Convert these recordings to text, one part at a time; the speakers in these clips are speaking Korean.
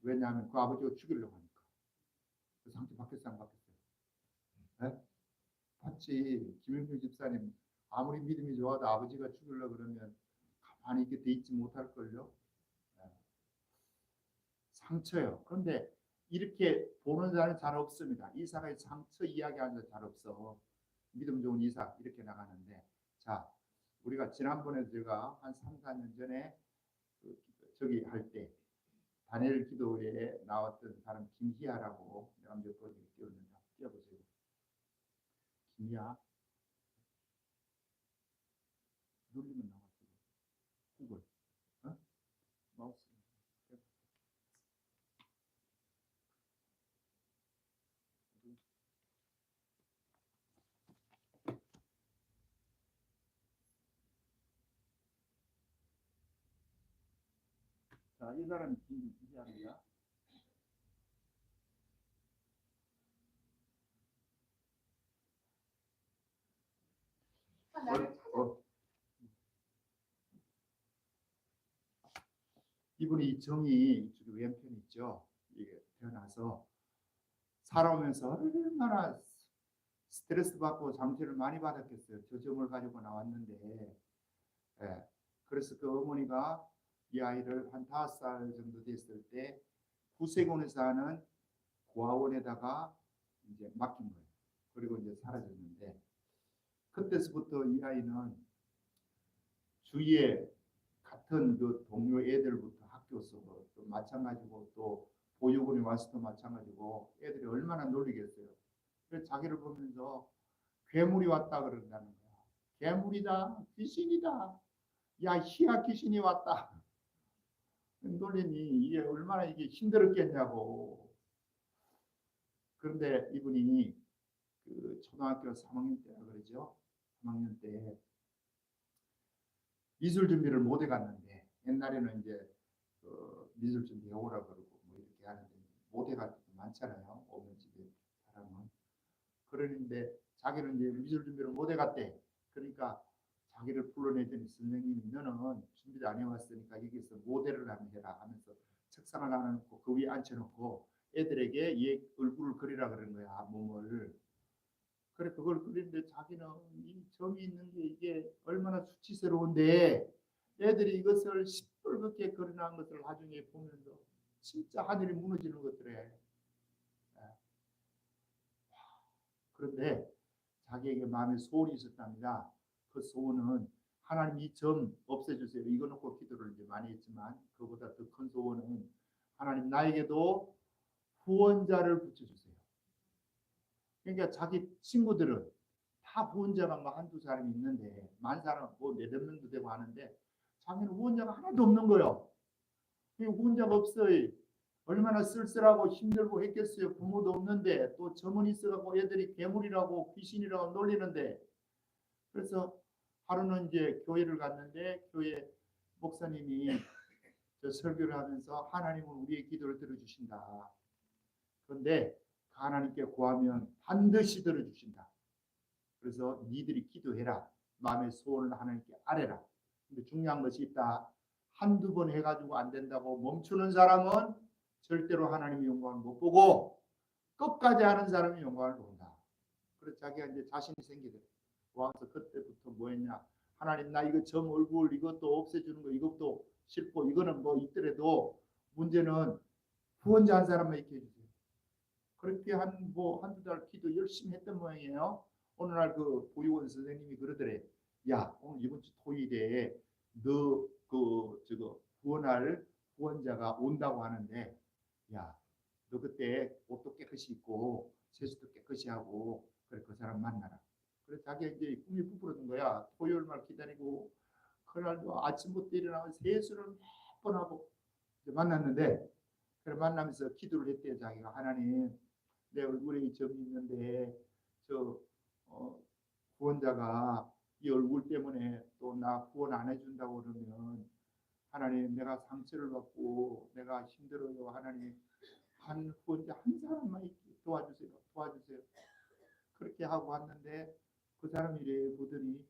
왜냐하면 그 아버지가 죽이려고 하니까. 그 상처 받겠어요, 안 받겠어요? 네? 받지. 김영준 집사님 아무리 믿음이 좋아도 아버지가 죽이려고 그러면 가만히 이렇게 돼 있지 못할걸요. 네. 상처요. 그런데 이렇게 보는 자는 잘 없습니다. 이사가 상처 이야기하는 자 잘 없어. 믿음 좋은 이사 이렇게 나가는데, 자, 우리가 지난번에 제가 한 3, 4년 전에 저기 할 때 다니엘 기도회에 나왔던 사람 김희아라고 내가 몇 번 띄웠는데 띄워보세요. 김희아 누르면 나왔어요. 구글 마우스. 자, 이 사람이 김희아입니다. 이분이 정이 왼편 있죠. 이게 태어나서 살아오면서 얼마나 스트레스 받고 상처를 많이 받았겠어요. 저 점을 가지고 나왔는데, 예. 그래서 그 어머니가 이 아이를 한 5살 정도 됐을 때 구세군에 사는 고아원에다가 이제 맡긴 거예요. 그리고 이제 사라졌는데, 그때서부터 이 아이는 주위에 같은 그 동료 애들부터 학교에서 또 마찬가지고 또 보육원에 와서도 마찬가지고 애들이 얼마나 놀리겠어요. 그래서 자기를 보면서 괴물이 왔다 그런다는 거야. 괴물이다, 귀신이다. 야, 희야 귀신이 왔다. 놀리니 이게 얼마나 이게 힘들었겠냐고. 그런데 이분이 그 초등학교 3학년 때라 그러죠. 3학년 때 미술 준비를 못 해갔는데, 옛날에는 이제 그 미술 준비 해오라 그러고 뭐 이렇게 하는데 못 해갈 때도 많잖아요. 오면 집에 사람은. 그러는데 자기는 이제 미술 준비를 못 해갔대. 그러니까 자기를 불러내더니 선생님이 너는 준비도 안 해왔으니까 여기서 모델을 한번 해라 하면서 책상을 하나 놓고 그 위에 앉혀놓고 애들에게 얘 얼굴을 그리라 그러는 거야. 몸을. 그래 그걸 그리는데 자기는 이 점이 있는 게 이게 얼마나 수치스러운데 애들이 이것을 시뻘겋게 그려놓은 것을 나중에 보면서 진짜 하늘이 무너지는 것들에. 그런데 자기에게 마음에 소원이 있었답니다. 그 소원은 하나님 이 점 없애주세요. 이거 놓고 기도를 이제 많이 했지만 그보다 더 큰 소원은 하나님 나에게도 후원자를 붙여주세요. 그러니까 자기 친구들은 다 후원자가 뭐 한두 사람이 있는데 만 사람 뭐 몇몇 명도 되고 하는데 자기는 후원자가 하나도 없는 거예요. 후원자가 없어요. 얼마나 쓸쓸하고 힘들고 했겠어요. 부모도 없는데 또 점은 있어갖고 애들이 괴물이라고 귀신이라고 놀리는데. 그래서 하루는 이제 교회를 갔는데 교회 목사님이 저 설교를 하면서 하나님은 우리의 기도를 들어주신다. 그런데 하나님께 구하면 반드시 들어주신다. 그래서 니들이 기도해라. 마음의 소원을 하나님께 아뢰라. 근데 중요한 것이 있다. 한두 번 해가지고 안 된다고 멈추는 사람은 절대로 하나님의 영광을 못 보고 끝까지 하는 사람이 영광을 본다. 그래서 자기가 이제 자신이 생기더래. 와서 그때부터 뭐 했냐. 하나님 나 이거 점 얼굴 이것도 없애주는 거 이것도 싫고 이거는 뭐 있더라도 문제는 후원자 한 사람만 있게 해주세요. 그렇게 한두 달 기도 열심히 했던 모양이에요. 어느 날 그 보육원 선생님이 그러더래. 야 오늘 이번 주 토요일에 너 저거 후원할 후원자가 온다고 하는데 야 너 그때 옷도 깨끗이 입고 세수도 깨끗이 하고 그래 그 사람 만나라. 그래 자기가 이제 꿈이 부풀어진 거야. 토요일만 기다리고 그날도 아침부터 일어나서 세수를 몇 번 하고 만났는데 그래 만나면서 기도를 했대요. 자기가 하나님 내 얼굴에 이 점이 있는데 저 후원자가 이 얼굴 때문에 또 나 후원 안 해준다고 그러면 하나님 내가 상처를 받고 내가 힘들어요. 하나님 한 후원자 한 사람만 도와주세요. 도와주세요. 그렇게 하고 왔는데 그 사람이 이래 보더니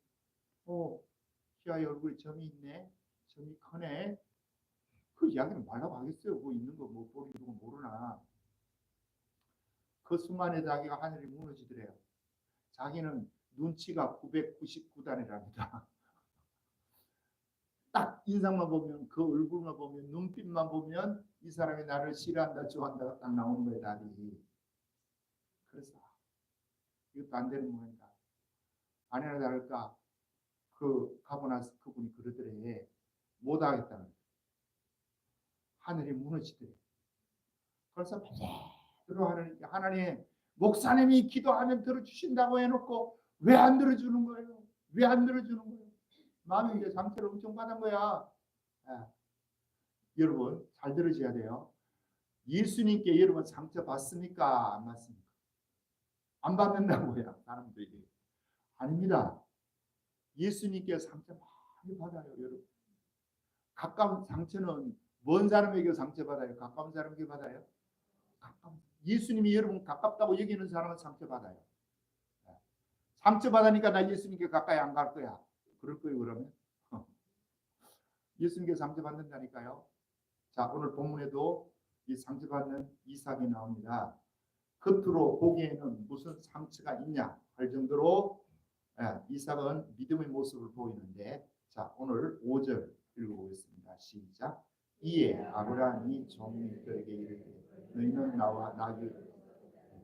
희아의 얼굴에 점이 있네. 점이 크네. 그 이야기는 말라고 하겠어요. 뭐 있는 거 뭐 보리고 그 순간에 자기가 하늘이 무너지더래요. 자기는 눈치가 999단이랍니다. 딱 인상만 보면, 그 얼굴만 보면, 눈빛만 보면 이 사람이 나를 싫어한다 좋아한다가 딱 나오는 거예요. 답이. 그래서 이것도 안 되는 모양이다. 아니나 다를까 가고 나서 그분이 그러더래. 못하겠다는 거예요. 하늘이 무너지더래. 그래서 bed로 하나님, 목사님이 기도하면 들어주신다고 해놓고 왜 안 들어주는 거예요? 왜 안 들어주는 거예요? 마음이 이제 상처를 엄청 받은 거야. 여러분 잘 들으셔야 돼요. 예수님께 여러분 상처 받습니까? 안 받습니까? 안 받는다고요. 사람들이. 아닙니다. 예수님께 상처 많이 받아요. 여러분. 가까운 상처는 먼 사람에게 상처 받아요? 가까운 사람에게 받아요? 예수님이 여러분 가깝다고 여기는 사람은 상처 받아요. 상처 받으니까 나 예수님께 가까이 안 갈 거야. 그럴 거예요. 그러면 예수님께 상처 받는다니까요. 자, 오늘 본문에도 이 상처받는 이삭이 나옵니다. 겉으로 보기에는 무슨 상처가 있냐 할 정도로 이삭은 믿음의 모습을 보이는데, 자, 오늘 5절 읽어보겠습니다. 시작. 이에 아브라함이 종들에게 이르되 너희는 나와 나귀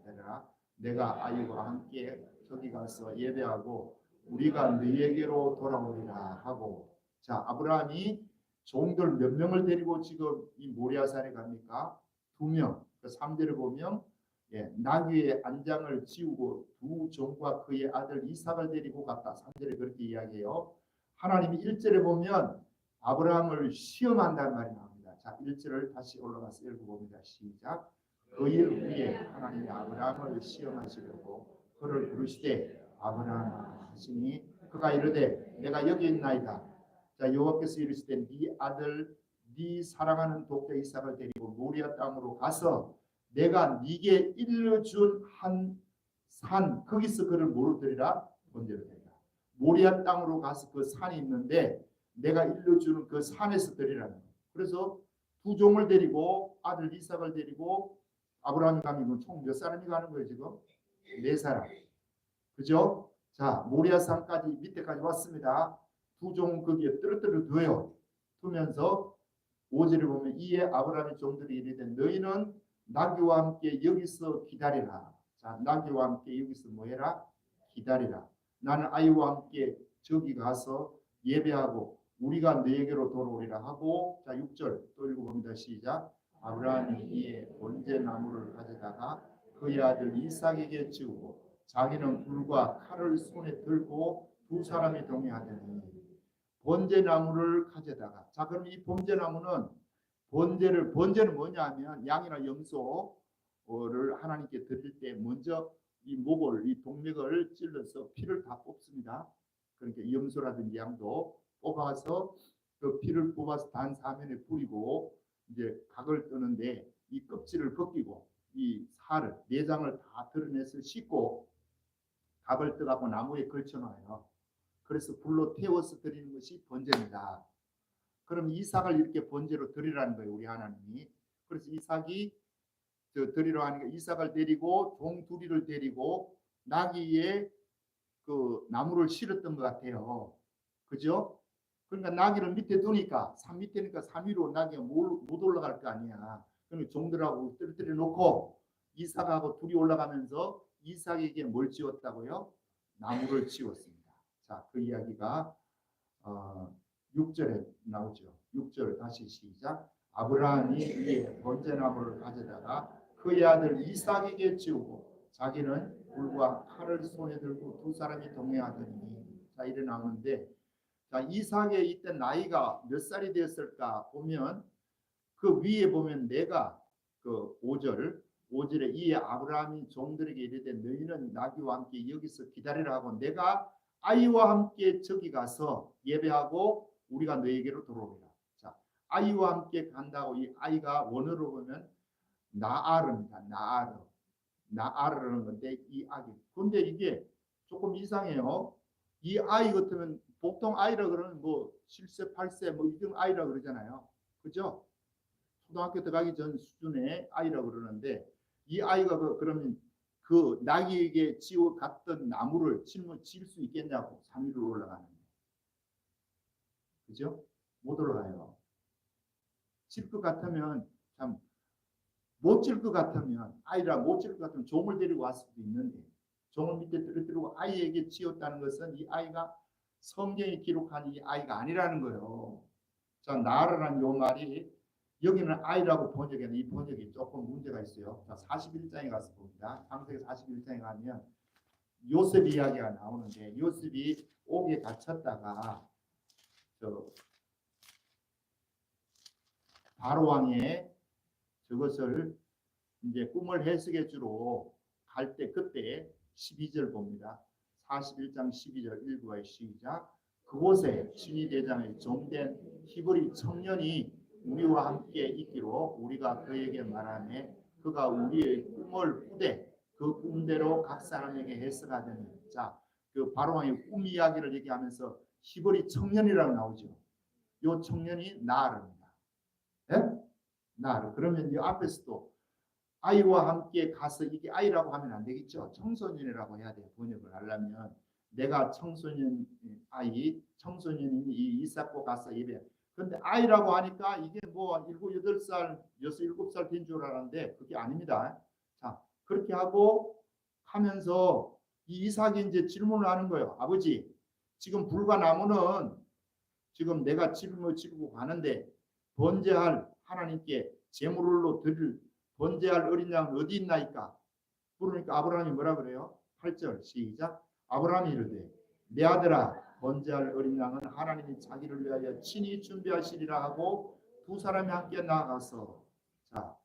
데려라. 내가 아이와 함께 저기 가서 예배하고 우리가 너희에게로 돌아오리라 하고. 자, 아브라함이 종들 몇 명을 데리고 지금 이 모리아산에 갑니까? 2명. 그 3절을 보면 나귀의 안장을 지우고 두 종과 그의 아들 이삭을 데리고 갔다. 3절에 그렇게 이야기해요. 하나님이 1절에 보면 아브라함을 시험한다는 말이 나옵니다. 자, 1절을 다시 올라가서 읽어봅니다. 시작. 그 일 후에 하나님이 아브라함을 시험하시려고 그를 부르시되 아브라함아 하시니 그가 이르되 내가 여기 있나이다. 자, 여호와께서 이르시되 네 아들 네 사랑하는 독자 이삭을 데리고 모리아 땅으로 가서 내가 네게 일러준 한 산 거기서 그를 뭐로 드리라? 번제로 드리라. 모리아 땅으로 가서 그 산이 있는데 내가 일러주는 그 산에서 드리라는 거예요. 그래서 두 종을 데리고 아들 이삭을 데리고 아브라함이 가면 총 몇 사람이 가는 거예요 지금? 4사람. 그죠? 자, 모리아 산까지 밑에까지 왔습니다. 두 종은 거기에 떨어뜨려 둬요. 두면서 5절을 보면 이에 아브라함의 종들이 이르되 너희는 나귀와 함께 여기서 기다리라. 자, 나귀와 함께 여기서 뭐해라? 기다리라. 나는 아이와 함께 저기 가서 예배하고 우리가 너에게로 돌아오리라 하고. 자, 6절 또 읽어봅니다. 시작. 아브라함이 이에 번제 나무를 가져다가 그의 아들 이삭에게 지우고 자기는 불과 칼을 손에 들고 두 사람이 동행하더니 번제 나무를 가져다가. 자, 그럼 이 번제 나무는 번제는 뭐냐 하면 양이나 염소를 하나님께 드릴 때 먼저 이 목을, 이 동맥을 찔러서 피를 다 뽑습니다. 그러니까 염소라든지 양도 뽑아서 그 피를 뽑아서 단 사면에 뿌리고 이제 각을 뜨는데 이 껍질을 벗기고 이 살을, 내장을 다 드러내서 씻고 각을 떠갖고 나무에 걸쳐놔요. 그래서 불로 태워서 드리는 것이 번제입니다. 그럼 이삭을 이렇게 번제로 드리라는 거예요, 우리 하나님이. 그래서 이삭이 드리러 하니까 이삭을 데리고 종 둘이를 데리고 나귀에 그 나무를 실었던 것 같아요. 그죠? 그러니까 나귀를 밑에 두니까 산 밑에니까 산 위로 나귀가 못 올라갈 거 아니야. 그러니까 종들하고 떨어뜨려 놓고 이삭하고 둘이 올라가면서 이삭에게 뭘 지었다고요? 나무를 지었습니다. 자, 그 이야기가 6절에 나오죠. 6절 다시 시작. 아브라함이 위에 번제나무를 가져다가 그의 아들 이삭에게 지우고 자기는 불과 칼을 손에 들고 두 사람이 동행하더니. 자, 이래 나오는데, 자, 이삭의 이때 나이가 몇 살이 되었을까 보면 그 위에 보면 내가 그 5절에 이에 아브라함이 종들에게 이르되 너희는 나귀와 함께 여기서 기다리라 하고 내가 아이와 함께 저기 가서 예배하고 우리가 너에게로 돌아오리라. 자, 아이와 함께 간다고 이 아이가 원어로 보면 나아르입니다. 나아르라는 건데 이 아기. 근데 이게 조금 이상해요. 이 아이 같으면 보통 아이라 그러면 뭐 7세, 8세 뭐 이런 아이라 그러잖아요. 그죠? 초등학교 들어가기 전 수준의 아이라 그러는데 이 아이가 그러면 그 나귀에게 지어 갔던 나무를 질 수 있겠냐고. 3 위로 올라가는데. 그죠? 못 올라가요. 질 것 같으면 참 못 질 것 같으면 아이라 못 질 것 같으면 종을 데리고 왔을 수도 있는데 종을 밑에 떨어뜨리고 아이에게 지었다는 것은 이 아이가 성경에 기록한 이 아이가 아니라는 거예요. 자, 나르라는 요 말이 여기는 아이라고 번역에는 이 번역이 조금 문제가 있어요. 자, 41장에 가서 봅니다. 창세기 41장에 가면 요셉 이야기가 나오는데 요셉이 옥에 갇혔다가 바로 왕의 저것을 이제 꿈을 해석해 주러 갈 때 그때 12절 봅니다. 41장 12절 읽어봐요. 시작. 그곳에 친위 대장의 종된 히브리 청년이 우리와 함께 있기로 우리가 그에게 말하매 그가 우리의 꿈을 꾸되 그 꿈대로 각 사람에게 해석하더니 자, 그 바로왕의 꿈 이야기를 얘기하면서 히브리 청년이라고 나오죠. 요 청년이 나르입니다. 네? 나르. 그러면 이 앞에서도 아이와 함께 가서 이게 아이라고 하면 안 되겠죠. 청소년이라고 해야 돼요. 번역을 하려면 내가 청소년 아이, 청소년인 이 이삭과 가서 예배. 그런데 아이라고 하니까 이게 뭐 7, 8살, 6, 7살 된 줄 알았는데 그게 아닙니다. 자, 그렇게 하고 하면서 이 이삭이 이제 질문을 하는 거예요. 아버지, 지금 불과 나무는 지금 내가 짊어지고 가는데 번제할 하나님께 제물로 드릴 번제할 어린 양은 어디 있나이까? 그러니까 아브라함이 뭐라 그래요? 8절 시작. 아브라함이 이르되 내 아들아 번제할 어린 양은 하나님이 자기를 위하여 친히 준비하시리라 하고 두 사람이 함께 나아가서 자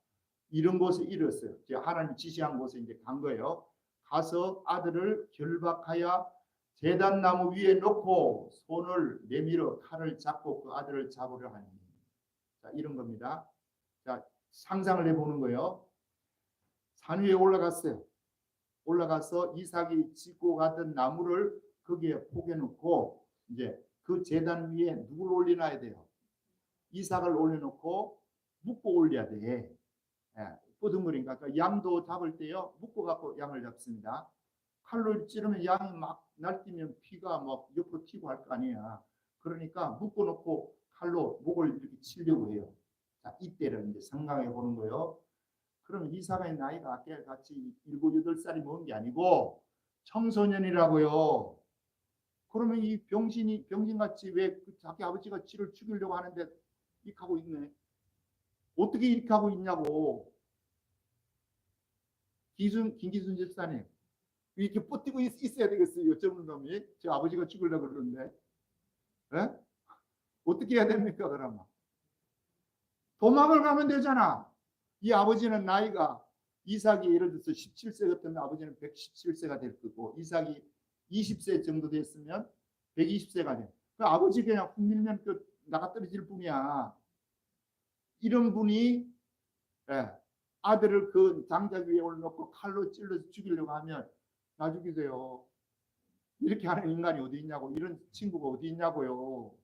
이런 곳에 이르렀어요. 하나님 지시한 곳에 이제 간 거예요. 가서 아들을 결박하여 제단나무 위에 놓고 손을 내밀어 칼을 잡고 그 아들을 잡으려 하니 자 이런 겁니다. 자 상상을 해보는 거예요. 산 위에 올라갔어요. 올라가서 이삭이 짓고 가던 나무를 거기에 포개 놓고 이제 그 제단 위에 누굴 올려놔야 돼요. 이삭을 올려놓고 묶고 올려야 돼. 뻗은거리니까 그러니까 양도 잡을 때요 묶고 갖고 양을 잡습니다. 칼로 찌르면 양이 막 날뛰면 피가 막 옆으로 튀고 할 거 아니야. 그러니까 묶어 놓고 칼로 목을 이렇게 치려고 해요. 자, 이때를 이제 생각해 보는 거예요. 그럼 이삭의 나이가 아까 같이 7, 8살이 먹은 게 아니고 청소년이라고요. 그러면 이 병신같이 왜 자기 아버지가 지를 죽이려고 하는데 이렇게 하고 있네. 어떻게 이렇게 하고 있냐고. 김기순 집사님 이렇게 뻗뛰고 있어야 되겠어요. 저런 놈이 저 아버지가 죽으려고 그러는데 에? 어떻게 해야 됩니까? 그러면 도망을 가면 되잖아. 이 아버지는 나이가 이삭이 예를 들어서 17세 같으면 아버지는 117세가 될 거고 이삭이 20세 정도 됐으면 120세가 돼. 그 아버지 그냥 훅 밀면 그 나가 떨어질 뿐이야. 이런 분이 아들을 그 장작 위에 올려놓고 칼로 찔러서 죽이려고 하면 나 죽이세요. 이렇게 하는 인간이 어디 있냐고. 이런 친구가 어디 있냐고요.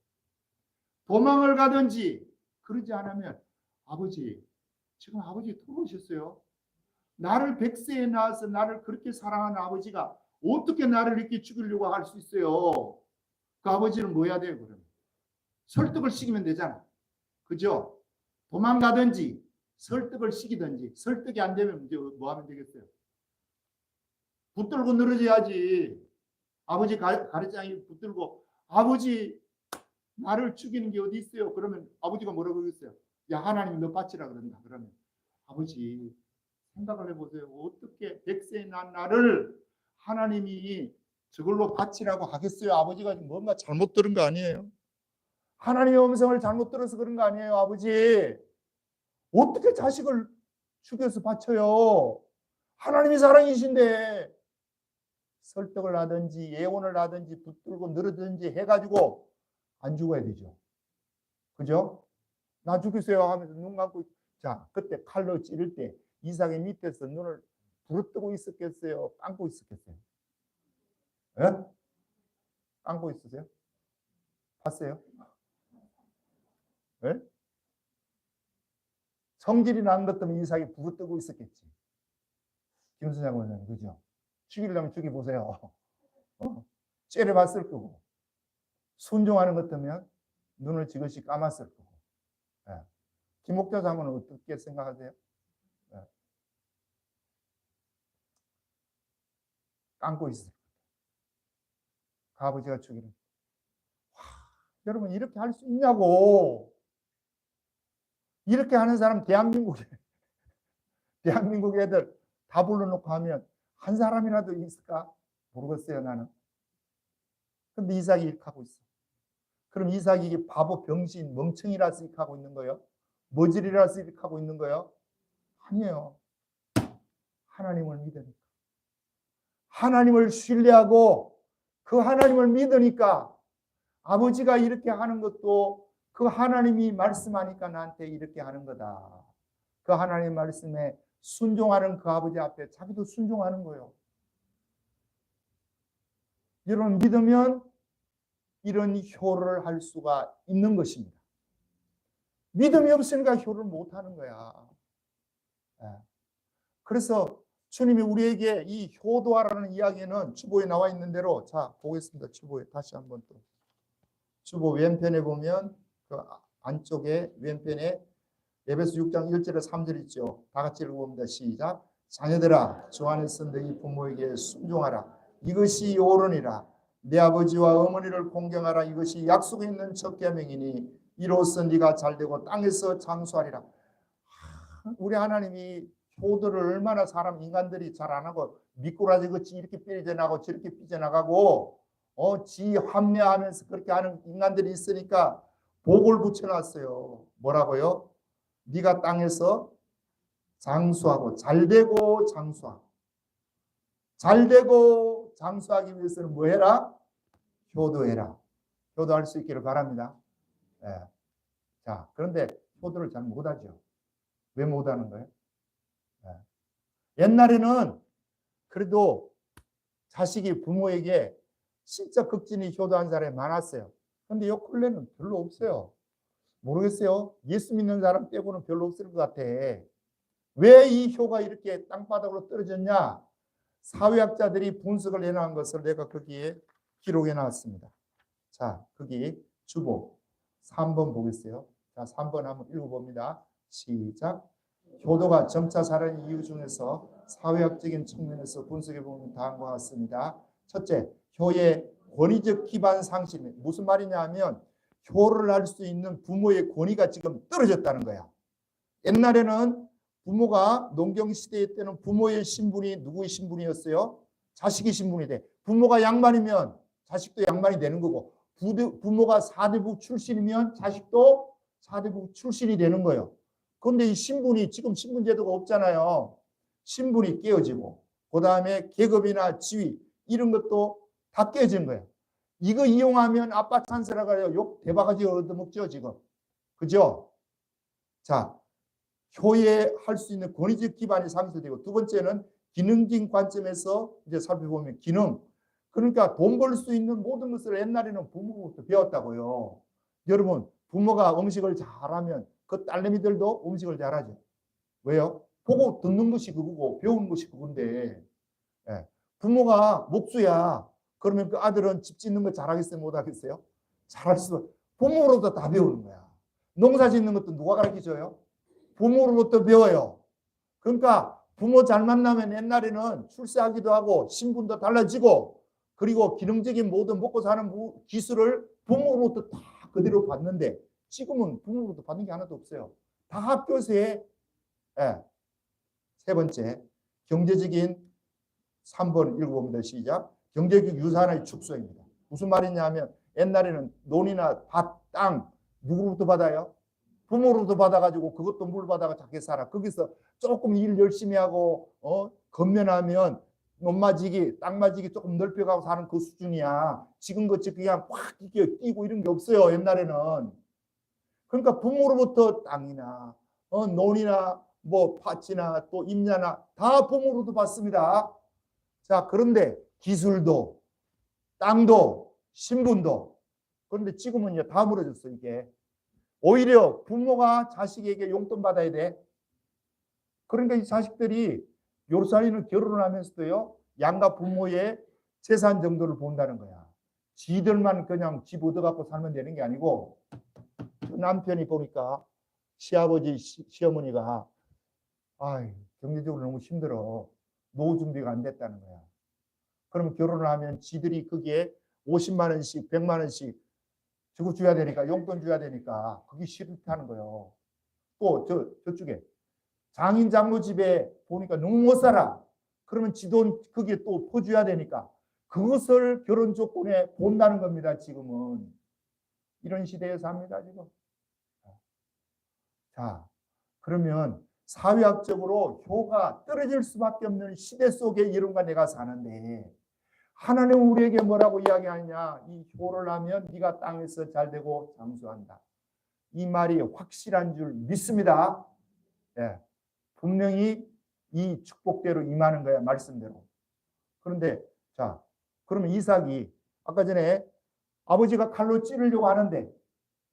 도망을 가든지 그러지 않으면 아버지 지금 아버지 돌아오셨어요. 나를 100세에 낳아서 나를 그렇게 사랑하는 아버지가 어떻게 나를 이렇게 죽이려고 할 수 있어요. 그 아버지는 뭐 해야 돼요? 그러면 설득을 시키면 되잖아. 그죠? 도망가든지 설득을 시키든지 설득이 안 되면 이제 뭐 하면 되겠어요? 붙들고 늘어져야지. 아버지 가르장이 붙들고 아버지 나를 죽이는 게 어디 있어요? 그러면 아버지가 뭐라고 그러겠어요? 야 하나님이 너 바치라 그런다. 그러면 아버지 생각을 해보세요. 어떻게 100세에 난 나를 하나님이 저걸로 바치라고 하겠어요? 아버지가 뭔가 잘못 들은 거 아니에요? 하나님의 음성을 잘못 들어서 그런 거 아니에요? 아버지 어떻게 자식을 죽여서 바쳐요? 하나님이 사랑이신데 설득을 하든지 예언을 하든지 붙들고 늘어든지 해가지고 안 죽어야 되죠. 그죠? 나 죽이세요 하면서 눈 감고 자 그때 칼로 찌를 때 이삭의 밑에서 눈을 부릅뜨고 있었겠어요? 감고 있었겠어요? 예? 감고 있으세요? 봤어요? 예? 성질이 난 것 때문에 이삭이 부릅뜨고 있었겠지. 김순장 원장님, 그죠? 죽이려면 죽여보세요. 째려봤을 거고, 순종하는 것 같으면 눈을 지그시 감았을 거고. 예. 김옥자 사모는 어떻게 생각하세요? 예. 감고 있어요. 그 아버지가 죽이는. 여러분, 이렇게 할 수 있냐고. 이렇게 하는 사람 대한민국 애들 다 불러놓고 하면 한 사람이라도 있을까? 모르겠어요, 나는. 근데 이삭이 이렇게 하고 있어. 그럼 이삭이 이게 바보, 병신, 멍청이라서 이렇게 하고 있는 거예요? 머질이라서 이렇게 하고 있는 거예요? 아니에요. 하나님을 믿으니까. 하나님을 신뢰하고 그 하나님을 믿으니까 아버지가 이렇게 하는 것도 그 하나님이 말씀하니까 나한테 이렇게 하는 거다. 그 하나님 말씀에 순종하는 그 아버지 앞에 자기도 순종하는 거예요. 여러분, 믿으면 이런 효를 할 수가 있는 것입니다. 믿음이 없으니까 효를 못 하는 거야. 그래서 주님이 우리에게 이 효도하라는 이야기는 주보에 나와 있는 대로, 자, 보겠습니다. 주보에 다시 한번 또. 주보 왼편에 보면 그 안쪽에 왼편에 에베소 6장 1절에 3절 있죠. 다 같이 읽어봅니다. 시작. 자녀들아, 주 안에서 너희 부모에게 순종하라. 이것이 옳으니라. 내 아버지와 어머니를 공경하라. 이것이 약속에 있는 첫 계명이니 이로써 네가 잘되고 땅에서 장수하리라. 우리 하나님이 효도를 얼마나 인간들이 잘 안 하고 미꾸라지 같이 이렇게 삐져나가고 저렇게 삐져나가고 지 환매하면서 그렇게 하는 인간들이 있으니까 복을 붙여놨어요. 뭐라고요? 네가 땅에서 장수하고 잘되고 장수하고. 잘되고 장수하기 위해서는 뭐 해라? 효도해라. 효도할 수 있기를 바랍니다. 네. 자, 그런데 효도를 잘 못하죠. 왜 못하는 거예요? 네. 옛날에는 그래도 자식이 부모에게 진짜 극진히 효도한 사람이 많았어요. 그런데 요 근래는 별로 없어요. 모르겠어요. 예수 믿는 사람 빼고는 별로 없을 것 같아. 왜 이 효가 이렇게 땅바닥으로 떨어졌냐? 사회학자들이 분석을 해놓은 것을 내가 거기에 기록해 놨습니다. 자, 거기 주보 3번 보겠어요. 자, 3번 한번 읽어봅니다. 시작. 효도가 점차 자라는 이유 중에서 사회학적인 측면에서 분석해 보면 다음과 같습니다. 첫째, 효의 권위적 기반 상실. 무슨 말이냐 하면 효를 할 수 있는 부모의 권위가 지금 떨어졌다는 거야. 옛날에는 부모가 농경시대 때는 부모의 신분이 누구의 신분이었어요? 자식의 신분이 돼. 부모가 양반이면 자식도 양반이 되는 거고, 부모가 사대부 출신이면 자식도 사대부 출신이 되는 거예요. 그런데 이 신분이, 지금 신분제도가 없잖아요. 신분이 깨어지고, 그 다음에 계급이나 지위 이런 것도 다 깨어진 거예요. 이거 이용하면 아빠 찬스라가 욕 대바가지 얻어먹죠, 지금. 그죠? 자, 효에 할 수 있는 권위적 기반이 상실되고, 두 번째는 기능적인 관점에서 이제 살펴보면 기능. 그러니까 돈 벌 수 있는 모든 것을 옛날에는 부모부터 배웠다고요. 여러분, 부모가 음식을 잘하면 그 딸내미들도 음식을 잘하죠. 왜요? 보고 듣는 것이 그거고 배우는 것이 그건데, 예. 부모가 목수야. 그러면 그 아들은 집 짓는 거 잘하겠어요? 못하겠어요? 잘할 수, 부모로부터 다 배우는 거야. 농사 짓는 것도 누가 가르쳐줘요? 부모로부터 배워요. 그러니까 부모 잘 만나면 옛날에는 출세하기도 하고 신분도 달라지고, 그리고 기능적인 모든 먹고 사는 기술을 부모로부터 다 그대로 받는데, 지금은 부모로부터 받는 게 하나도 없어요. 다 학교에서 해. 예. 세 번째, 경제적인 3번 읽어봅니다. 시작. 경제적 유산의 축소입니다. 무슨 말이냐 하면 옛날에는 논이나 밭, 땅 누구로부터 받아요? 부모로부터 받아가지고 그것도 물 받아가 작게 살아. 거기서 조금 일 열심히 하고 건면하면 논마지기, 땅마지기 조금 넓혀가고 사는 그 수준이야. 지금같이 그냥 확 뛰고 이런 게 없어요. 옛날에는. 그러니까 부모로부터 땅이나 논이나 뭐 밭이나 또 임야나 다 부모로부터 받습니다. 자, 그런데 기술도 땅도 신분도, 그런데 지금은 다 무너졌어. 이게 오히려 부모가 자식에게 용돈 받아야 돼. 그러니까 이 자식들이 요르사이는 결혼을 하면서도요, 양가 부모의 재산 정도를 본다는 거야. 지들만 그냥 집 얻어갖고 살면 되는 게 아니고, 그 남편이 보니까 시아버지, 시어머니가 경제적으로 너무 힘들어. 노후 준비가 안 됐다는 거야. 그러면 결혼을 하면 지들이 거기에 50만 원씩, 100만 원씩 주고 줘야 되니까, 용돈 줘야 되니까 그게 싫다는 거예요. 또 저쪽에 장인 장모 집에 보니까 너무 못 살아. 그러면 지 돈 거기에 또 퍼줘야 되니까 그것을 결혼 조건에 본다는 겁니다. 지금은 이런 시대에 삽니다. 지금. 자, 그러면 사회학적으로 효가 떨어질 수밖에 없는 시대 속에 여러분과 내가 사는데, 하나님은 우리에게 뭐라고 이야기하냐? 이 효를 하면 네가 땅에서 잘되고 장수한다. 이 말이 확실한 줄 믿습니다. 예, 분명히 이 축복대로 임하는 거야, 말씀대로. 그런데 자, 그러면 이삭이 아까 전에 아버지가 칼로 찌르려고 하는데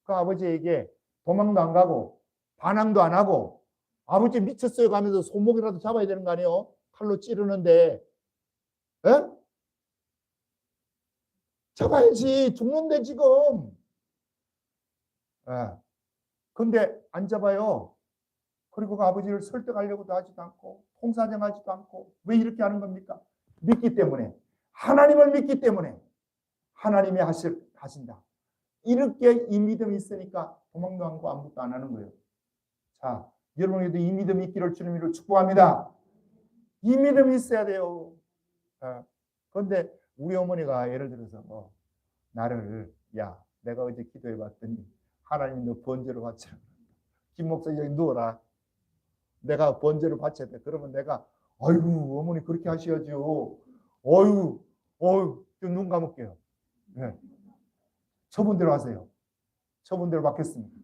그 아버지에게 도망도 안 가고 반항도 안 하고, 아버지 미쳤어요 가면서 손목이라도 잡아야 되는 거 아니에요? 칼로 찌르는데. 에? 잡아야지. 죽는데 지금. 예. 근데 안 잡아요. 그리고 그 아버지를 설득하려고도 하지도 않고 통사정하지도 않고. 왜 이렇게 하는 겁니까? 믿기 때문에. 하나님을 믿기 때문에. 하나님이 하신다. 이렇게 이 믿음이 있으니까 도망도 안 가고 아무것도 안 하는 거예요. 자, 여러분에게도 이 믿음이 있기를 주님으로 축복합니다. 이 믿음이 있어야 돼요. 그런데 우리 어머니가 예를 들어서 나를, 야, 내가 어제 기도해 봤더니 하나님 너 번제로 바쳐. 김 목사 여기 누워라. 내가 번제로 바쳐야 돼. 그러면 내가, 아이고 어머니 그렇게 하셔야죠. 어휴 좀 눈 감을게요. 네. 처분대로 하세요. 처분대로 받겠습니다.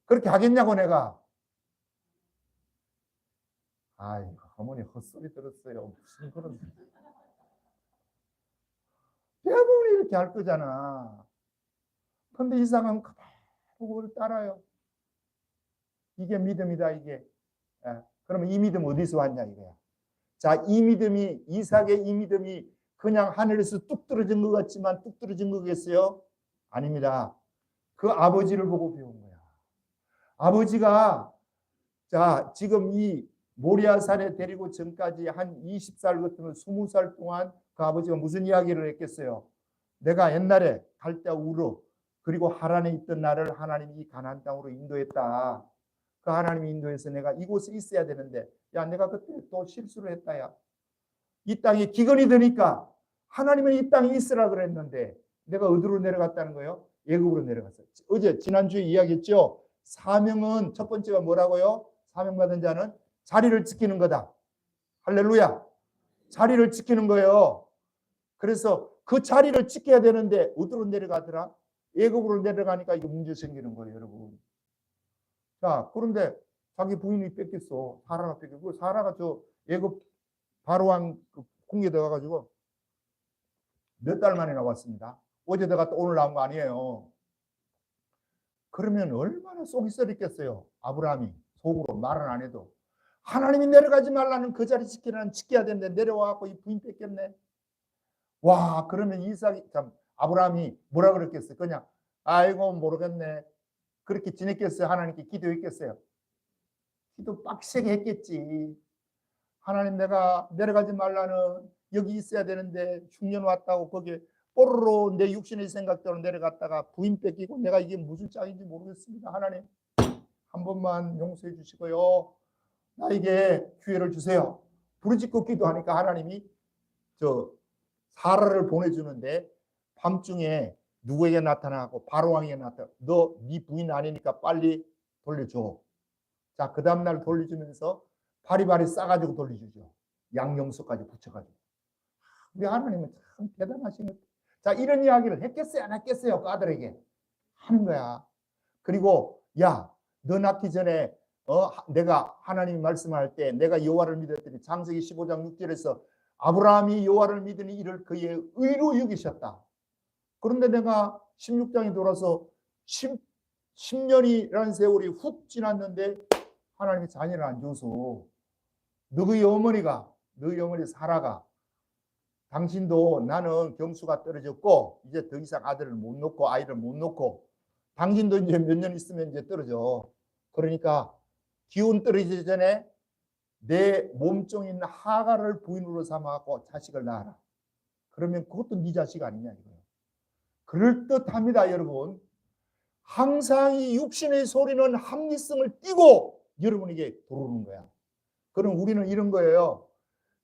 그렇게 하겠냐고 내가. 아이고 어머니 헛소리 들었어요. 무슨 그런. 대부분 이렇게 할 거잖아. 근데 이삭은 그대로 그걸 따라요. 이게 믿음이다 이게. 그러면 이 믿음 어디서 왔냐 이거야. 자, 이 믿음이, 이삭의 이 믿음이 그냥 하늘에서 뚝 떨어진 것 같지만 뚝 떨어진 거겠어요? 아닙니다. 그 아버지를 보고 배운 거야. 아버지가 자, 지금 이 모리아산에 데리고 전까지 한 20살 같으면 20살 동안 그 아버지가 무슨 이야기를 했겠어요? 내가 옛날에 갈대 우르 그리고 하란에 있던 나를 하나님이 이 가나안 땅으로 인도했다. 그 하나님이 인도해서 내가 이곳에 있어야 되는데, 야, 내가 그때 또 실수를 했다. 야, 이 땅에 기근이 드니까 하나님은 이 땅에 있으라 그랬는데 내가 어디로 내려갔다는 거예요? 애굽으로 내려갔어요. 어제 지난주에 이야기했죠. 사명은 첫 번째가 뭐라고요? 사명받은 자는 자리를 지키는 거다. 할렐루야. 자리를 지키는 거예요. 그래서 그 자리를 지켜야 되는데 어디로 내려가더라? 애굽으로 내려가니까 이게 문제 생기는 거예요, 여러분. 자, 그런데 자기 부인이 뺏겼어. 사라가 뺏겼고, 사라가 저 애굽 바로왕 궁에 들어가가지고 몇 달 만에 나왔습니다. 어제 들어갔다 오늘 나온 거 아니에요. 그러면 얼마나 속이 썰있겠어요. 아브라함이 속으로 말은 안 해도. 하나님이 내려가지 말라는 그 자리 지키라는 지켜야 되는데 내려와갖고 이 부인 뺏겼네. 와, 그러면 이삭이 참 아브라함이 뭐라 그랬겠어요? 그냥 아이고 모르겠네. 그렇게 지냈겠어요? 하나님께 기도했겠어요? 기도 빡세게 했겠지. 하나님 내가 내려가지 말라는 여기 있어야 되는데 흉년 왔다고 거기에 뽀로로 내 육신의 생각대로 내려갔다가 부인 뺏기고 내가 이게 무슨 짝인지 모르겠습니다. 하나님 한 번만 용서해 주시고요. 나에게 기회를 주세요. 부르짖고 기도하니까 하나님이 저 사라를 보내주는데 밤중에 누구에게 나타나고 바로왕에게 나타나. 너 네 부인 아니니까 빨리 돌려줘. 자, 그 다음날 돌려주면서 바리바리 싸가지고 돌려주죠. 양념소까지 붙여가지고. 우리 하나님은 참 대단하신 것. 자, 이런 이야기를 했겠어요? 안 했겠어요? 그 아들에게. 하는 거야. 그리고 야, 너 낳기 전에 내가 하나님이 말씀할 때 내가 여호와를 믿었더니 창세기 15장 6절에서 아브라함이 여호와를 믿으니 이를 그의 의로 여기셨다. 그런데 내가 16장에 돌아서 10년이라는 세월이 훅 지났는데 하나님이 자녀를 안 줘서 너희 어머니가 너 영혼이 살아가. 당신도 나는 경수가 떨어졌고 이제 더 이상 아들을 못 놓고 아이를 못 놓고 당신도 이제 몇 년 있으면 이제 떨어져. 그러니까 기운 떨어지기 전에 내 몸종에 있는 하가를 부인으로 삼아갖고 자식을 낳아라. 그러면 그것도 네 자식 아니냐 이거예요. 그럴듯합니다, 여러분. 항상 이 육신의 소리는 합리성을 띠고 여러분에게 들어오는 거야. 그럼 우리는 이런 거예요.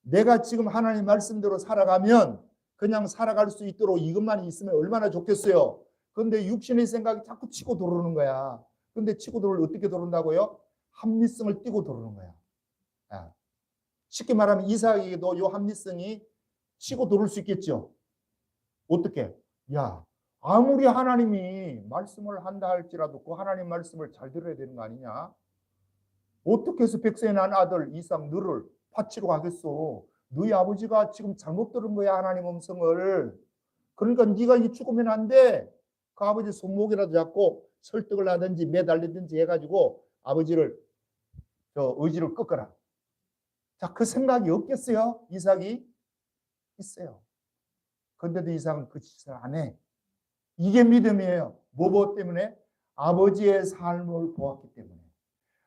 내가 지금 하나님 말씀대로 살아가면 그냥 살아갈 수 있도록 이것만 있으면 얼마나 좋겠어요. 그런데 육신의 생각이 자꾸 치고 들어오는 거야. 그런데 치고 들어올 어떻게 들어온다고요? 합리성을 띠고 들어오는 거야. 쉽게 말하면 이삭에게도 이 합리성이 치고 들어올 수 있겠죠. 어떻게? 야, 아무리 하나님이 말씀을 한다 할지라도 그 하나님 말씀을 잘 들어야 되는 거 아니냐? 어떻게 해서 백세에 난 아들 이삭 너를 바치러 가겠어? 너희 아버지가 지금 잘못 들은 거야, 하나님 음성을. 그러니까 네가 이 죽으면 안 돼. 그 아버지 손목이라도 잡고 설득을 하든지 매달리든지 해가지고 아버지를 의지를 꺾어라. 자, 그 생각이 없겠어요? 이삭이? 있어요. 그런데도 이삭은 그 짓을 안 해. 이게 믿음이에요. 뭐 때문에? 아버지의 삶을 보았기 때문에.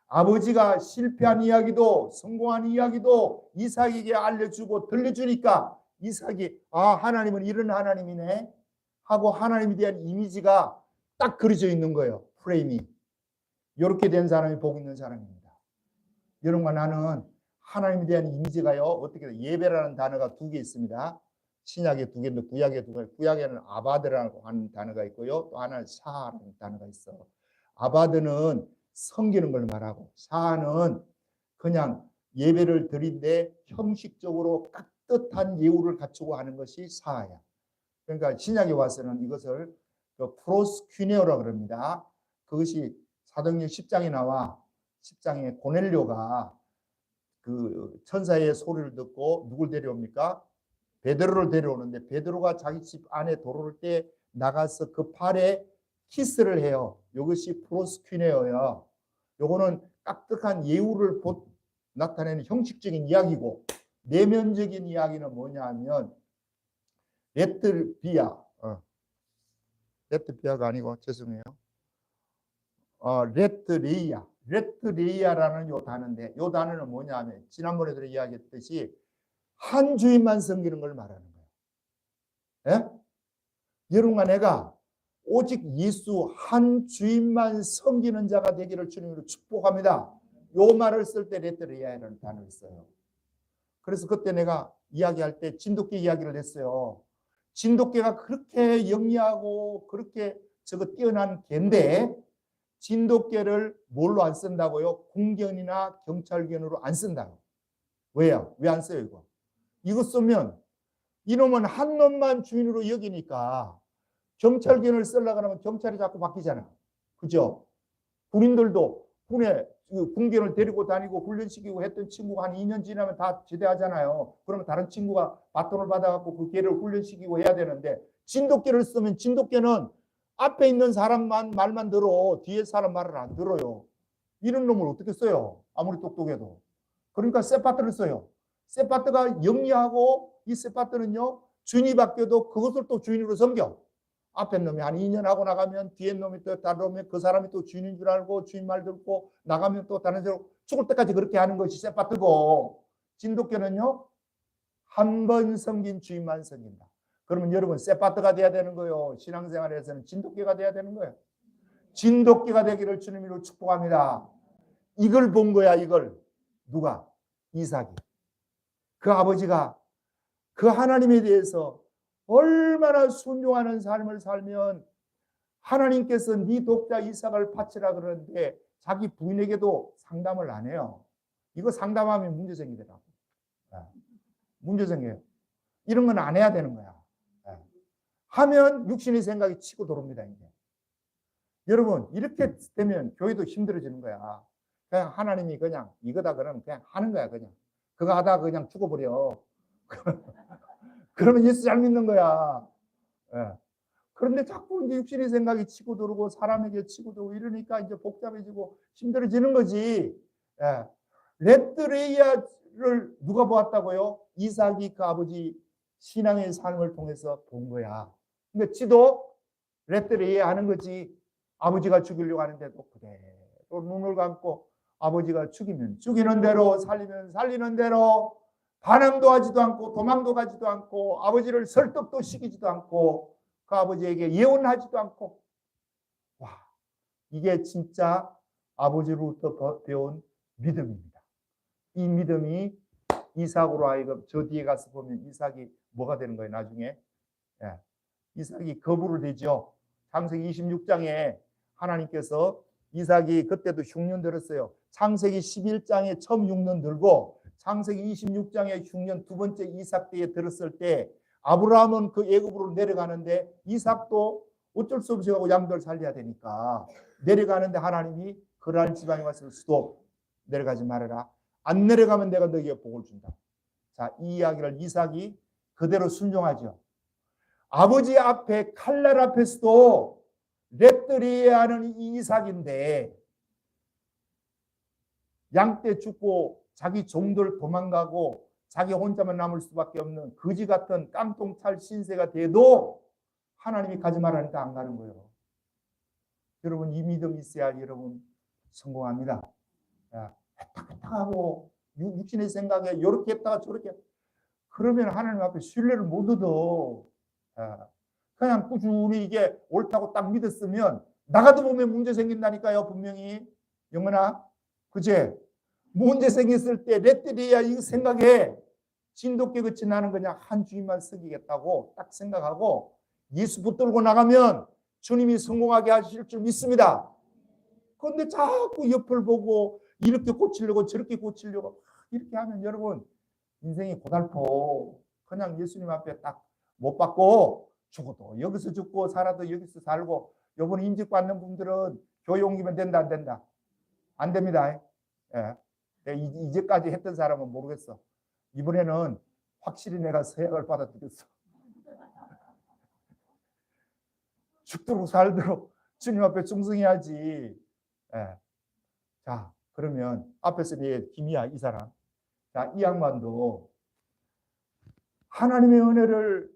아버지가 실패한 이야기도 성공한 이야기도 이삭에게 알려주고 들려주니까 이삭이 하나님은 이런 하나님이네 하고 하나님에 대한 이미지가 딱 그려져 있는 거예요. 프레임이. 이렇게 된 사람이 복 있는 사람입니다. 여러분과 나는 하나님에 대한 이미지가요. 어떻게 예배라는 단어가 두 개 있습니다. 신약에 두 개인데 구약에 두 개. 구약에는 아바드라고 하는 단어가 있고요. 또 하나는 사하라는 단어가 있어. 아바드는 섬기는 걸 말하고 사하는 그냥 예배를 드린데 형식적으로 깍듯한 예우를 갖추고 하는 것이 사하야. 그러니까 신약에 와서는 이것을 프로스퀴네어라고 그럽니다. 그것이 사도행전 10장에 나와 10장에 고넬료가 그 천사의 소리를 듣고 누굴 데려옵니까? 베드로를 데려오는데 베드로가 자기 집 안에 들어올 때 나가서 그 팔에 키스를 해요. 이것이 프로스퀴네어야. 요거는 깍듯한 예우를 나타내는 형식적인 이야기고 내면적인 이야기는 뭐냐 하면 레트비아가 아니고 죄송해요. 레트레이아라는 요 단어인데 요 단어는 뭐냐 하면 지난번에도 이야기했듯이 한 주인만 섬기는 걸 말하는 거예요. 예? 여러분과 내가 오직 예수 한 주인만 섬기는 자가 되기를 주님으로 축복합니다. 요 말을 쓸 때 레트레이아라는 단어를 써요. 그래서 그때 내가 이야기할 때 진돗개 이야기를 했어요. 진돗개가 그렇게 영리하고 그렇게 뛰어난 개인데 진돗개를 뭘로 안 쓴다고요? 군견이나 경찰견으로 안 쓴다고. 왜요? 왜 안 써요 이거? 이거 쓰면 이놈은 한 놈만 주인으로 여기니까 경찰견을 쓰려고 하면 경찰이 자꾸 바뀌잖아. 그죠? 군인들도 군견을 데리고 다니고 훈련시키고 했던 친구가 한 2년 지나면 다 제대하잖아요. 그러면 다른 친구가 바톤을 받아갖고 그 개를 훈련시키고 해야 되는데 진돗개를 쓰면 진돗개는 앞에 있는 사람만 말만 들어 뒤에 사람 말을 안 들어요. 이런 놈을 어떻게 써요? 아무리 똑똑해도. 그러니까 세파트를 써요. 세파트가 영리하고 이 세파트는요 주인이 바뀌어도 그것을 또 주인으로 섬겨. 앞에 놈이 한 2년 하고 나가면 뒤에 놈이 또 다른 놈이 그 사람이 또 주인인 줄 알고 주인 말 듣고 나가면 또 다른 데로 죽을 때까지 그렇게 하는 것이 세파트고 진돗개는요 한 번 섬긴 주인만 섬긴다. 그러면 여러분 세파트가 돼야 되는 거예요. 신앙생활에서는 진돗개가 돼야 되는 거예요. 진돗개가 되기를 주님으로 축복합니다. 이걸 본 거야 이걸. 누가? 이삭이. 그 아버지가 그 하나님에 대해서 얼마나 순종하는 삶을 살면 하나님께서 네 독자 이삭을 바치라 그러는데 자기 부인에게도 상담을 안 해요. 이거 상담하면 문제 생기더라고. 문제 생겨요. 이런 건 안 해야 되는 거야. 하면 육신의 생각이 치고 들어옵니다. 이제. 여러분 이렇게 되면 교회도 힘들어지는 거야. 그냥 하나님이 그냥 이거다 그러면 그냥 하는 거야. 그냥 그거 하다가 그냥 죽어버려. 그러면 예수 잘 믿는 거야. 그런데 자꾸 이제 육신의 생각이 치고 들어오고 사람에게 치고 들어오고 이러니까 이제 복잡해지고 힘들어지는 거지. 를 누가 보았다고요? 이삭이 그 아버지 신앙의 삶을 통해서 본 거야. 근데 지도 렛들이 이해하는 거지. 아버지가 죽이려고 하는데도 그대로 눈을 감고 아버지가 죽이면 죽이는 대로 살리면 살리는 대로 반항도 하지도 않고 도망도 가지도 않고 아버지를 설득도 시키지도 않고 그 아버지에게 예언하지도 않고, 와, 이게 진짜 아버지로부터 배운 믿음입니다. 이 믿음이 이삭으로 하여금 저 뒤에 가서 보면 이삭이 뭐가 되는 거예요 나중에. 이삭이 거부를 되죠. 창세기 26장에 하나님께서 이삭이 그때도 흉년 들었어요. 창세기 11장에 처음 흉년 들고 창세기 26장에 흉년 두 번째 이삭 때에 들었을 때 아브라함은 그 애굽으로 내려가는데 이삭도 어쩔 수 없이 하고 양들 살려야 되니까 내려가는데 하나님이 그랄 지방에 와서 수도 내려가지 말아라. 안 내려가면 내가 너에게 복을 준다. 자, 이 이야기를 이삭이 그대로 순종하죠. 아버지 앞에 칼날 앞에서도 렛들이 하는 이 이삭인데 양떼 죽고 자기 종들 도망가고 자기 혼자만 남을 수밖에 없는 거지 같은 깡통찰 신세가 돼도 하나님이 가지 말라니까 안 가는 거예요. 여러분 이 믿음 있어야 여러분 성공합니다. 해탁해탁하고 육신의 생각에 이렇게 했다가 저렇게 그러면 하나님 앞에 신뢰를 못 얻어. 그냥 꾸준히 이게 옳다고 딱 믿었으면 나가도 보면 문제 생긴다니까요. 분명히 영은아 그제 문제 생겼을 때 렛들이야 이 생각에 진돗개 같이 나는 그냥 한 주인만 쓰기겠다고 딱 생각하고 예수 붙들고 나가면 주님이 성공하게 하실 줄 믿습니다. 그런데 자꾸 옆을 보고 이렇게 고치려고 저렇게 고치려고 이렇게 하면 여러분 인생이 고달퍼. 그냥 예수님 앞에 딱 못 받고 죽어도 여기서 죽고 살아도 여기서 살고. 요번에 임직 받는 분들은 교회 옮기면 된다 안 된다? 안 됩니다. 이제까지 했던 사람은 모르겠어. 이번에는 확실히 내가 서약을 받아들였어. 죽도록 살도록 주님 앞에 충성해야지. 자, 그러면 앞에서 내 김이야 이 사람. 자, 이 양반도 하나님의 은혜를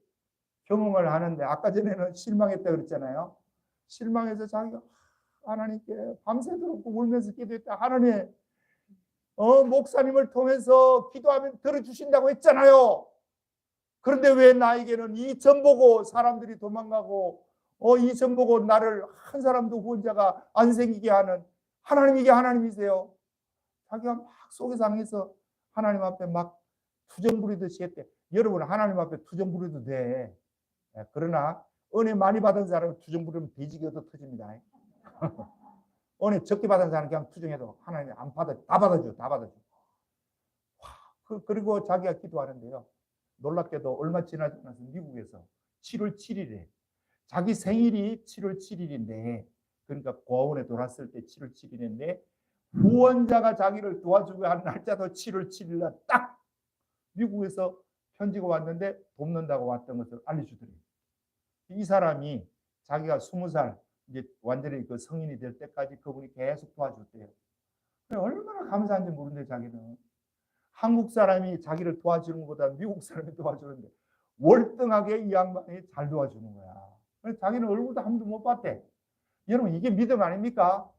경험을 하는데 아까 전에는 실망했다 그랬잖아요. 실망해서 자기가 하나님께 밤새도록 울면서 기도했다. 하나님, 목사님을 통해서 기도하면 들어주신다고 했잖아요. 그런데 왜 나에게는 이 점 보고 사람들이 도망가고 이 점 보고 나를 한 사람도 구원자가 안 생기게 하는 하나님, 이게 하나님이세요. 자기가 막 속이 상해서 하나님 앞에 막 투정 부리듯이 했대. 여러분 하나님 앞에 투정 부려도 돼. 그러나 은혜 많이 받은 사람은 투정 부리면 돼지기 얻어 터집니다. 은혜 적게 받은 사람은 그냥 투정해도 하나님 안 받아, 다 받아줘, 다 받아줘. 그리고 자기가 기도하는데요. 놀랍게도 얼마 지나지 않아서 미국에서 7월 7일에 자기 생일이 7월 7일인데 그러니까 고아원에 돌았을 때 7월 7일인데 후원자가 자기를 도와주고 하는 날짜도 7월 7일 날 딱 미국에서 편지가 왔는데 돕는다고 왔던 것을 알려주더래요. 이 사람이 자기가 20살 이제 완전히 그 성인이 될 때까지 그분이 계속 도와줬대요. 얼마나 감사한지 모르는데 자기는 한국 사람이 자기를 도와주는 것보다 미국 사람이 도와주는데 월등하게 이 양반이 잘 도와주는 거야. 자기는 얼굴도 한 번도 못 봤대. 여러분 이게 믿음 아닙니까?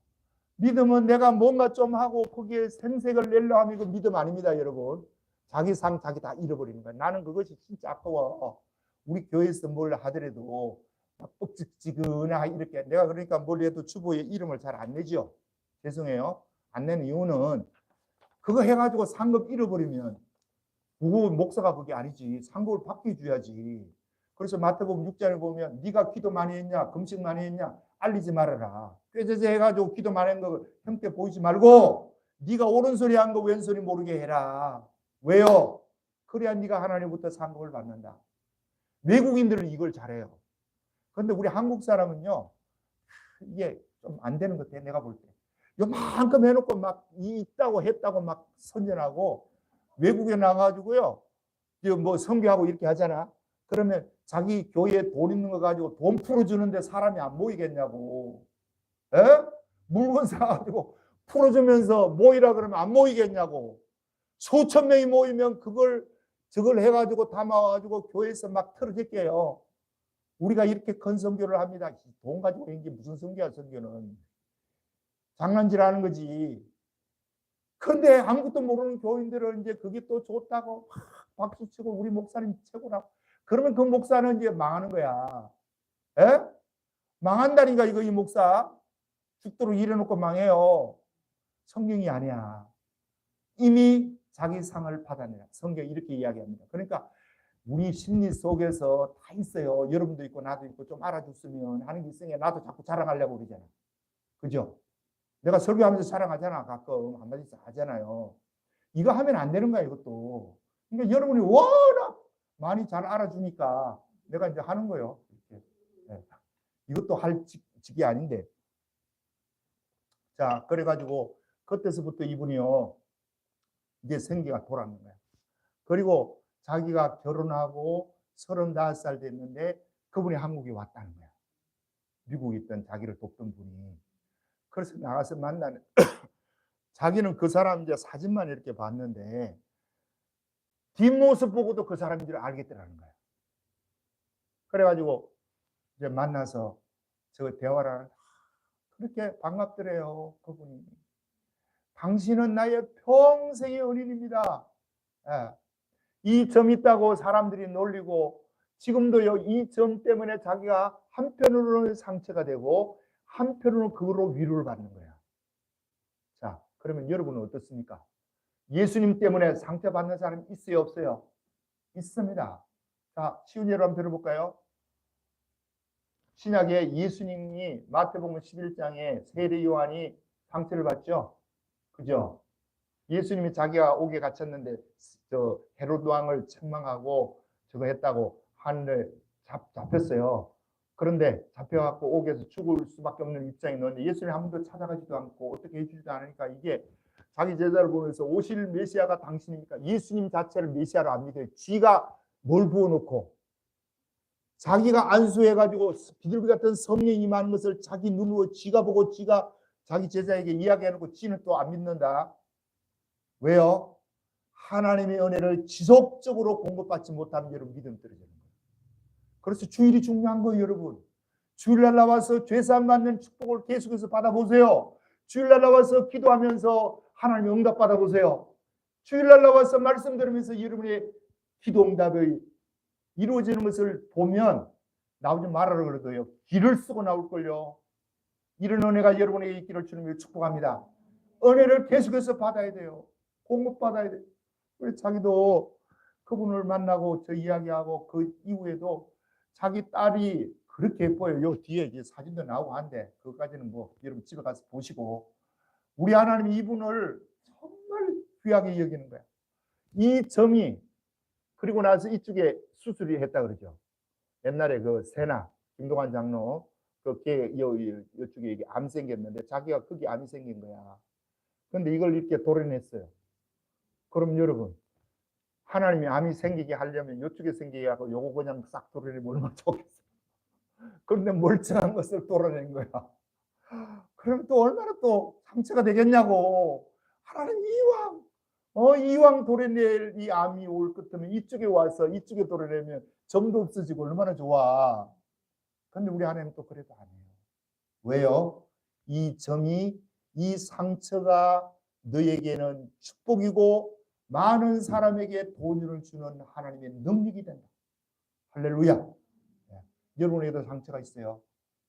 믿음은 내가 뭔가 좀 하고 거기에 생색을 내려 하면 이거 믿음 아닙니다, 여러분. 자기 상 자기 다 잃어버리는 거야. 나는 그것이 진짜 아까워. 우리 교회에서 뭘 하더라도 막 뻑찍지근하게 이렇게 내가 그러니까 뭘 해도 주보에 이름을 잘 안 내죠. 죄송해요. 안 내는 이유는 그거 해가지고 상급 잃어버리면 그거 목사가 그게 아니지. 상급을 받게 줘야지. 그래서 마태복음 6장에 보면 네가 기도 많이 했냐 금식 많이 했냐 알리지 말아라. 꾀죄죄 해가지고 기도 많이 한 거 형께 보이지 말고 네가 옳은 소리 한 거 왼소리 모르게 해라. 왜요? 그래야 네가 하나님부터 상급을 받는다. 외국인들은 이걸 잘해요. 그런데 우리 한국 사람은요 이게 좀 안 되는 것 같아. 내가 볼 때 요만큼 해놓고 막 있다고 했다고 막 선전하고 외국에 나가가지고요 뭐 선교하고 이렇게 하잖아. 그러면 자기 교회에 돈 있는 거 가지고 돈 풀어주는데 사람이 안 모이겠냐고. 물건 사가지고 풀어주면서 모이라 그러면 안 모이겠냐고. 수천 명이 모이면 저걸 해가지고 담아가지고 교회에서 막 틀어질게요. 우리가 이렇게 큰 선교를 합니다. 돈 가지고 있는 게 무슨 선교야, 선교는. 장난질하는 거지. 그런데 아무것도 모르는 교인들은 이제 그게 또 좋다고 막 박수치고 우리 목사님 최고라고. 그러면 그 목사는 이제 망하는 거야. 에? 망한다니까 이거 이 목사. 죽도록 일해놓고 망해요. 성경이 아니야. 이미 자기 상을 받아내라. 성경이 이렇게 이야기합니다. 그러니까 우리 심리 속에서 다 있어요. 여러분도 있고 나도 있고 좀 알아줬으면 하는 게 있으니까 나도 자꾸 자랑하려고 그러잖아. 그죠? 내가 설교하면서 자랑하잖아. 가끔 한마디씩 하잖아요. 이거 하면 안 되는 거야, 이것도. 그러니까 여러분이 워낙 많이 잘 알아주니까 내가 이제 하는 거예요. 이렇게. 네. 이것도 할 직이 아닌데. 자, 그래가지고 그때서부터 이분이요. 이제 생기가 돌아오는 거야. 그리고 자기가 결혼하고 35살 됐는데 그분이 한국에 왔다는 거야. 미국에 있던 자기를 돕던 분이. 그래서 나가서 만나는 자기는 그 사람 이제 사진만 이렇게 봤는데 뒷모습 보고도 그 사람인 줄 알겠더라는 거야. 그래가지고 이제 만나서 저 대화를 그렇게 반갑더래요. 그분이. 당신은 나의 평생의 은인입니다. 예. 이 점 있다고 사람들이 놀리고 지금도요, 이 점 때문에 자기가 한편으로는 상처가 되고 한편으로는 그걸로 위로를 받는 거야. 자, 그러면 여러분은 어떻습니까? 예수님 때문에 상처받는 사람 있어요, 없어요? 있습니다. 자, 쉬운 예로 한번 들어볼까요? 신약에 예수님이 마태복음 11장에 세례 요한이 상처를 받죠? 그죠? 예수님이 자기가 옥에 갇혔는데 저 헤로드 왕을 책망하고 저거 했다고 하늘에 잡혔어요. 그런데 잡혀갖고 옥에서 죽을 수밖에 없는 입장이 넣었는데 예수님 한 번도 찾아가지도 않고 어떻게 해주지도 않으니까 이게 자기 제자를 보면서 오실 메시아가 당신입니까? 예수님 자체를 메시아로 안 믿어요. 지가 뭘 부어놓고 자기가 안수해가지고 비둘기 같은 성령이 임하는 것을 자기 눈으로 지가 보고 지가 자기 제자에게 이야기해놓고 지는 또 안 믿는다. 왜요? 하나님의 은혜를 지속적으로 공급받지 못하면 여러분 믿음 떨어지는 거예요. 그래서 주일이 중요한 거예요, 여러분. 주일날 나와서 죄사함 받는 축복을 계속해서 받아보세요. 주일날 나와서 기도하면서 하나님의 응답 받아보세요. 주일날 나와서 말씀 들으면서 여러분의 기도 응답이 이루어지는 것을 보면 나오지 말아라 그래도요. 길을 쓰고 나올걸요. 이런 은혜가 여러분에게 있기를 주님을 축복합니다. 은혜를 계속해서 받아야 돼요. 공급받아야 돼요. 우리 자기도 그분을 만나고 저 이야기하고 그 이후에도 자기 딸이 그렇게 예뻐요. 요 뒤에 이제 사진도 나오고 한데 그것까지는 뭐 여러분 집에 가서 보시고 우리 하나님이 이분을 정말 귀하게 여기는 거야. 이 점이 그리고 나서 이쪽에 수술이 했다 그러죠. 옛날에 그 세나 김동환 장로 그게 이쪽에 이게 암 생겼는데 자기가 거기 암이 생긴 거야. 그런데 이걸 이렇게 도려냈어요. 그럼 여러분 하나님이 암이 생기게 하려면 이쪽에 생기게 하고 요거 그냥 싹 도려내면 얼마나 좋겠어요. 그런데 멀쩡한 것을 도려낸 거야. 그러면 또 얼마나 또 상처가 되겠냐고. 하나님 이왕 도려낼 이 암이 올 끝이면 이쪽에 와서 이쪽에 도려내면 점도 없어지고 얼마나 좋아. 그런데 우리 하나님 또 그래도 안 해요. 왜요? 이 점이 이 상처가 너에게는 축복이고 많은 사람에게 도움을 주는 하나님의 능력이 된다. 할렐루야. 네. 여러분에게도 상처가 있어요.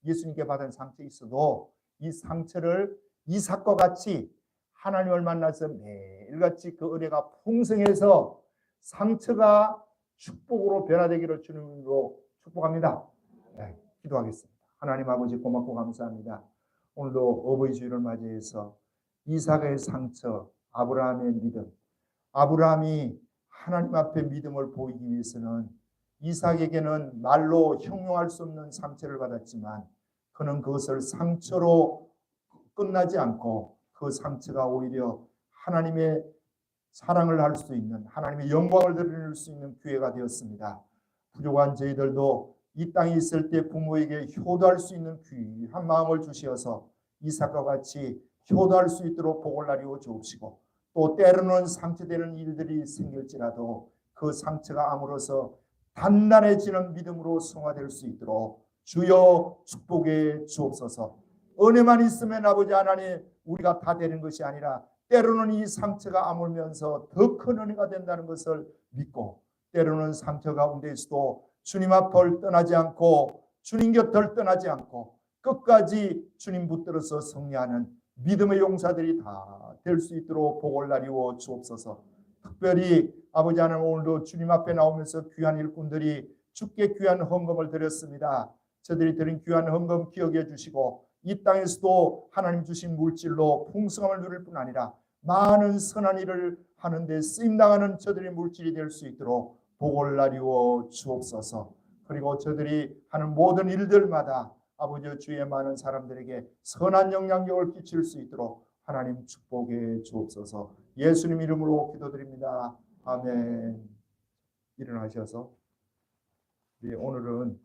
예수님께 받은 상처 있어도 이 상처를 이삭과 같이 하나님을 만나서 매일같이 그 은혜가 풍성해서 상처가 축복으로 변화되기를 주님으로 축복합니다. 네, 기도하겠습니다. 하나님 아버지 고맙고 감사합니다. 오늘도 어버이 주일을 맞이해서 이삭의 상처, 아브라함의 믿음, 아브라함이 하나님 앞에 믿음을 보이기 위해서는 이삭에게는 말로 형용할 수 없는 상처를 받았지만 그는 그것을 상처로 끝나지 않고 그 상처가 오히려 하나님의 사랑을 할 수 있는 하나님의 영광을 드러낼 수 있는 기회가 되었습니다. 부족한 저희들도 이 땅에 있을 때 부모에게 효도할 수 있는 귀한 마음을 주시어서 이삭과 같이 효도할 수 있도록 복을 나누어 주옵시고 또 때로는 상처되는 일들이 생길지라도 그 상처가 아물어서 단단해지는 믿음으로 성화될 수 있도록 주여 축복해 주옵소서. 은혜만 있으면 아버지 하나님 우리가 다 되는 것이 아니라 때로는 이 상처가 아물면서 더 큰 은혜가 된다는 것을 믿고 때로는 상처 가운데에서도 주님 앞을 떠나지 않고 주님 곁을 떠나지 않고 끝까지 주님 붙들어서 승리하는 믿음의 용사들이 다 될 수 있도록 복을 나리워 주옵소서. 특별히 아버지 하나님 오늘도 주님 앞에 나오면서 귀한 일꾼들이 주께 귀한 헌금을 드렸습니다. 저들이 드린 귀한 헌금 기억해 주시고 이 땅에서도 하나님 주신 물질로 풍성함을 누릴 뿐 아니라 많은 선한 일을 하는데 쓰임당하는 저들의 물질이 될 수 있도록 복을 나리워 주옵소서. 그리고 저들이 하는 모든 일들마다 아버지 주의 많은 사람들에게 선한 영향력을 끼칠 수 있도록 하나님 축복해 주옵소서. 예수님 이름으로 기도드립니다. 아멘. 일어나셔서 오늘은